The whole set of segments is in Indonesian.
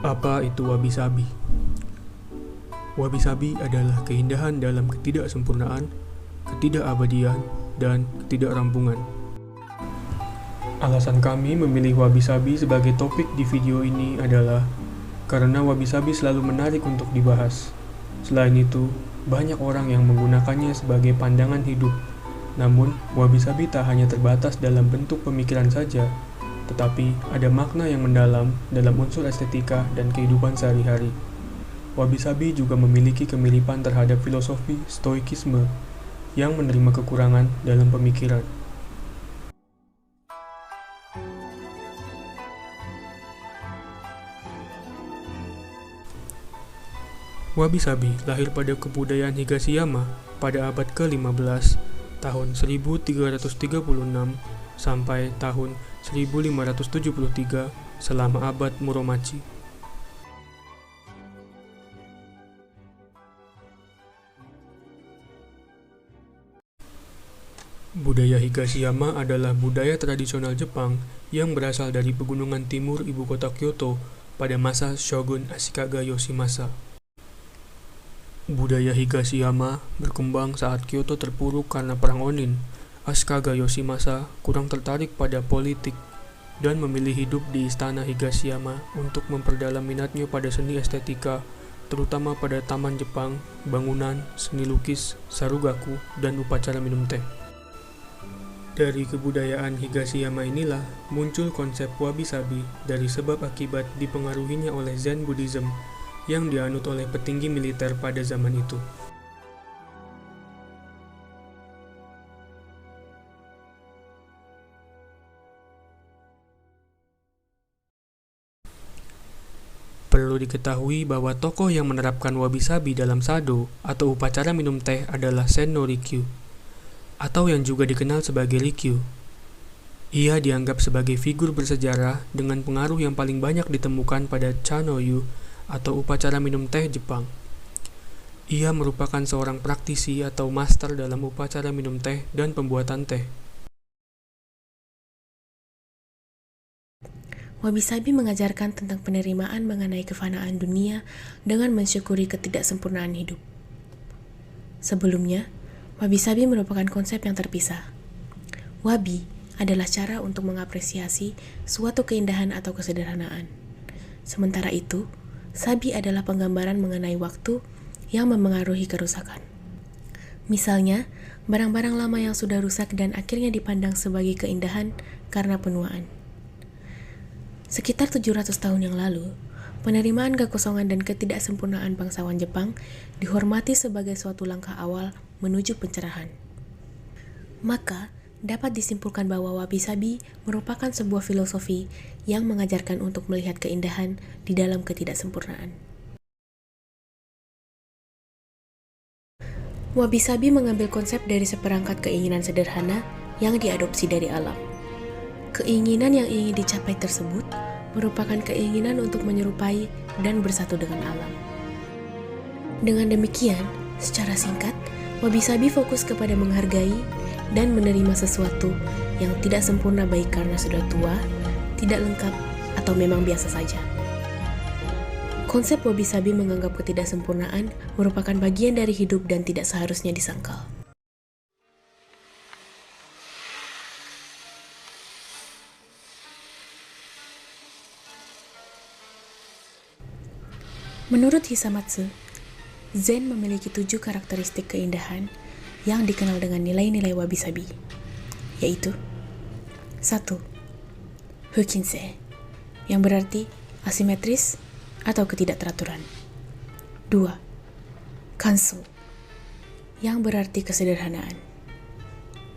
Apa itu wabi-sabi? Wabi-sabi adalah keindahan dalam ketidaksempurnaan, ketidakabadian, dan ketidakrampungan. Alasan kami memilih wabi-sabi sebagai topik di video ini adalah karena wabi-sabi selalu menarik untuk dibahas. Selain itu, banyak orang yang menggunakannya sebagai pandangan hidup. Namun, wabi-sabi tak hanya terbatas dalam bentuk pemikiran saja, tetapi ada makna yang mendalam dalam unsur estetika dan kehidupan sehari-hari. Wabi-sabi juga memiliki kemiripan terhadap filosofi stoikisme yang menerima kekurangan dalam pemikiran. Wabi-sabi lahir pada kebudayaan Higashiyama pada abad ke-15, tahun 1336 sampai tahun 1573 selama abad Muromachi. Budaya Higashiyama adalah budaya tradisional Jepang yang berasal dari pegunungan timur ibu kota Kyoto pada masa Shogun Ashikaga Yoshimasa. Budaya Higashiyama berkembang saat Kyoto terpuruk karena Perang Onin. Ashikaga Yoshimasa kurang tertarik pada politik dan memilih hidup di istana Higashiyama untuk memperdalam minatnya pada seni estetika, terutama pada taman Jepang, bangunan, seni lukis, sarugaku, dan upacara minum teh. Dari kebudayaan Higashiyama inilah muncul konsep wabi-sabi dari sebab akibat dipengaruhinya oleh Zen Buddhism yang dianut oleh petinggi militer pada zaman itu. Perlu diketahui bahwa tokoh yang menerapkan wabi-sabi dalam sado atau upacara minum teh adalah Sen no Rikyu, atau yang juga dikenal sebagai Rikyu. Ia dianggap sebagai figur bersejarah dengan pengaruh yang paling banyak ditemukan pada Cha-no-yu atau upacara minum teh Jepang. Ia merupakan seorang praktisi atau master dalam upacara minum teh dan pembuatan teh. Wabi-sabi mengajarkan tentang penerimaan mengenai kefanaan dunia dengan mensyukuri ketidaksempurnaan hidup. Sebelumnya, wabi-sabi merupakan konsep yang terpisah. Wabi adalah cara untuk mengapresiasi suatu keindahan atau kesederhanaan. Sementara itu, sabi adalah penggambaran mengenai waktu yang memengaruhi kerusakan. Misalnya, barang-barang lama yang sudah rusak dan akhirnya dipandang sebagai keindahan karena penuaan. Sekitar 700 tahun yang lalu, penerimaan kekosongan dan ketidaksempurnaan bangsawan Jepang dihormati sebagai suatu langkah awal menuju pencerahan. Maka, dapat disimpulkan bahwa wabi-sabi merupakan sebuah filosofi yang mengajarkan untuk melihat keindahan di dalam ketidaksempurnaan. Wabi-sabi mengambil konsep dari seperangkat keinginan sederhana yang diadopsi dari alam. Keinginan yang ingin dicapai tersebut merupakan keinginan untuk menyerupai dan bersatu dengan alam. Dengan demikian, secara singkat, wabi-sabi fokus kepada menghargai dan menerima sesuatu yang tidak sempurna baik karena sudah tua, tidak lengkap, atau memang biasa saja. Konsep wabi-sabi menganggap ketidaksempurnaan merupakan bagian dari hidup dan tidak seharusnya disangkal. Menurut Hisamatsu, Zen memiliki 7 karakteristik keindahan yang dikenal dengan nilai-nilai wabi-sabi, yaitu 1. Fukinsei, yang berarti asimetris atau ketidakteraturan. 2. Kanso, yang berarti kesederhanaan.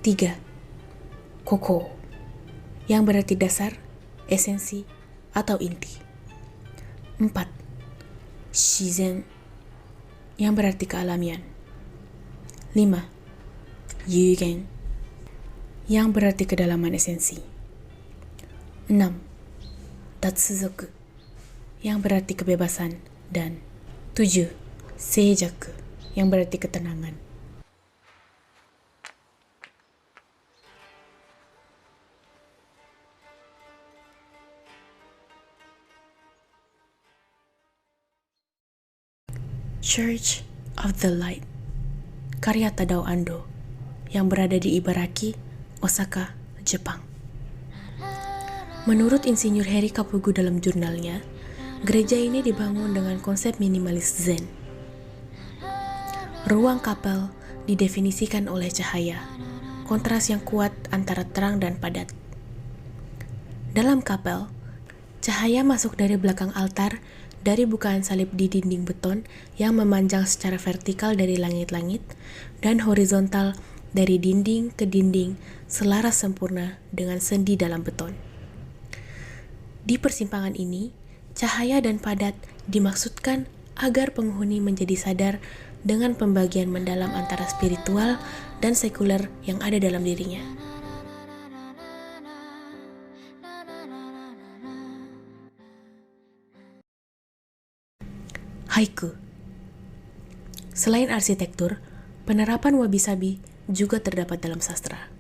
3. Koko, yang berarti dasar, esensi, atau inti. 4. Shizen, yang berarti kealamian. 5. Yugen, yang berarti kedalaman esensi. 6. Tatsuzoku, yang berarti kebebasan, dan 7. Seijaku, yang berarti ketenangan. Church of the Light, karya Tadao Ando, yang berada di Ibaraki, Osaka, Jepang. Menurut Insinyur Heri Kapugu dalam jurnalnya, gereja ini dibangun dengan konsep minimalis Zen. Ruang kapel didefinisikan oleh cahaya, kontras yang kuat antara terang dan padat. Dalam kapel, cahaya masuk dari belakang altar, dari bukaan salib di dinding beton yang memanjang secara vertikal dari langit-langit dan horizontal dari dinding ke dinding selaras sempurna dengan sendi dalam beton. Di persimpangan ini, cahaya dan padat dimaksudkan agar penghuni menjadi sadar dengan pembagian mendalam antara spiritual dan sekuler yang ada dalam dirinya. Haiku. Selain arsitektur, penerapan wabi-sabi juga terdapat dalam sastra.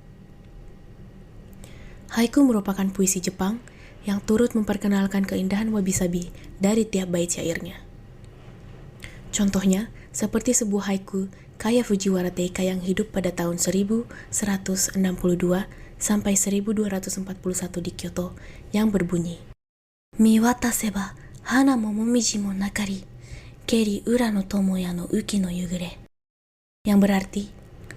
Haiku merupakan puisi Jepang yang turut memperkenalkan keindahan wabi-sabi dari tiap bait syairnya. Contohnya, seperti sebuah haiku karya Fujiwara Teika yang hidup pada tahun 1162 sampai 1241 di Kyoto yang berbunyi, Miwataseba hana mo momiji mo nakari Keri ura no tomoya no uki no yugure, yang berarti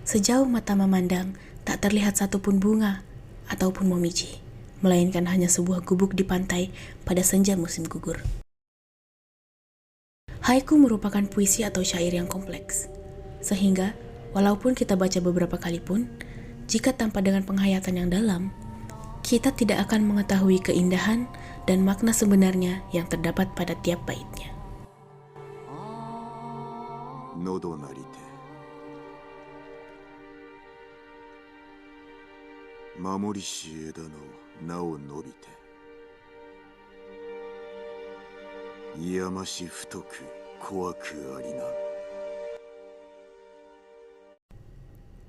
sejauh mata memandang tak terlihat satupun bunga ataupun momiji, melainkan hanya sebuah gubuk di pantai pada senja musim gugur. Haiku merupakan puisi atau syair yang kompleks, sehingga walaupun kita baca beberapa kali pun, jika tanpa dengan penghayatan yang dalam, kita tidak akan mengetahui keindahan dan makna sebenarnya yang terdapat pada tiap baitnya. 喉なりて守りし枝の名を伸びていやまし太く怖くありな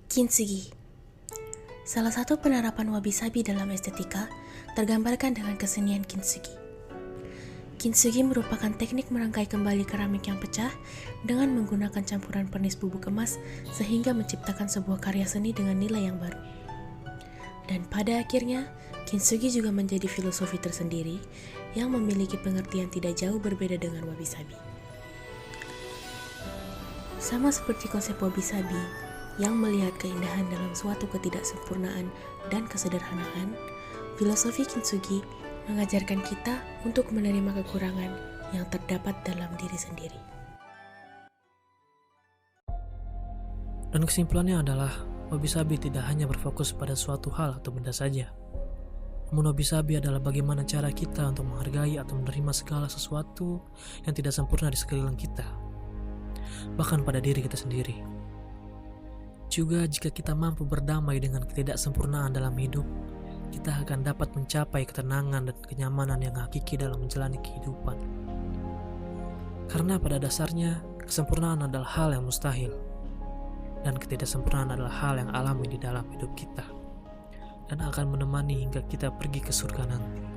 Kintsugi. Salah satu penerapan wabi-sabi dalam estetika tergambarkan dengan kesenian kintsugi. Kintsugi merupakan teknik merangkai kembali keramik yang pecah dengan menggunakan campuran pernis bubuk emas sehingga menciptakan sebuah karya seni dengan nilai yang baru. Dan pada akhirnya, kintsugi juga menjadi filosofi tersendiri yang memiliki pengertian tidak jauh berbeda dengan wabi-sabi. Sama seperti konsep wabi-sabi yang melihat keindahan dalam suatu ketidaksempurnaan dan kesederhanaan, filosofi kintsugi mengajarkan kita untuk menerima kekurangan yang terdapat dalam diri sendiri. Dan kesimpulannya adalah, wabi-sabi tidak hanya berfokus pada suatu hal atau benda saja. Namun wabi-sabi adalah bagaimana cara kita untuk menghargai atau menerima segala sesuatu yang tidak sempurna di sekeliling kita, bahkan pada diri kita sendiri. Juga jika kita mampu berdamai dengan ketidaksempurnaan dalam hidup, kita akan dapat mencapai ketenangan dan kenyamanan yang hakiki dalam menjalani kehidupan. Karena pada dasarnya, kesempurnaan adalah hal yang mustahil, dan ketidaksempurnaan adalah hal yang alami di dalam hidup kita, dan akan menemani hingga kita pergi ke surga nanti.